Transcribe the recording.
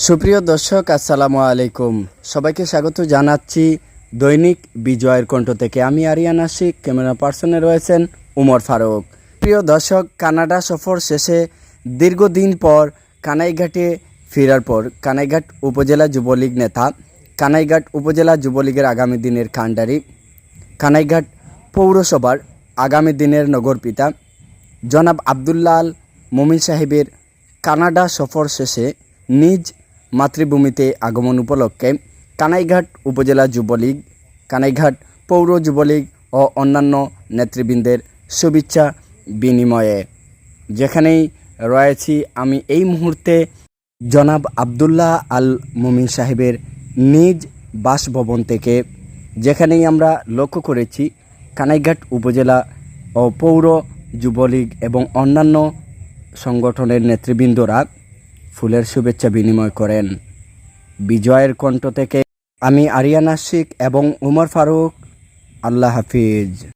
সুপ্রিয় দর্শক, আসসালামু আলাইকুম। সবাইকে স্বাগত জানাচ্ছি দৈনিক বিজয়ের কণ্ঠ থেকে। আমি আরিয়ান আশিক, ক্যামেরা পার্সনে রয়েছেন উমর ফারুক। প্রিয় দর্শক, কানাডা সফর শেষে দীর্ঘদিন পর কানাইঘাটে ফেরার পর কানাইঘাট উপজেলা যুবলীগ নেতা, কানাইঘাট উপজেলা যুবলীগের আগামী দিনের কাণ্ডারি, কানাইঘাট পৌরসভার আগামী দিনের নগরপিতা জনাব আবদুল্লাহ আল মুমিন সাহেবের কানাডা সফর শেষে নিজ মাতৃভূমিতে আগমন উপলক্ষে কানাইঘাট উপজেলা যুবলীগ, কানাইঘাট পৌর যুবলীগ ও অন্যান্য নেতৃবৃন্দের শুভেচ্ছা বিনিময়ে যেখানেই রয়েছি আমি এই মুহূর্তে জনাব আবদুল্লাহ আল মুমিন সাহেবের নিজ বাসভবন থেকে, যেখানেই আমরা লক্ষ্য করেছি কানাইঘাট উপজেলা ও পৌর যুবলীগ এবং অন্যান্য সংগঠনের নেতৃবৃন্দরা ফুলের শুভেচ্ছা বিনিময় করেন। বিজয়ের কণ্ঠ থেকে আমি আরিয়ান আশিক এবং উমর ফারুক। আল্লাহ হাফিজ।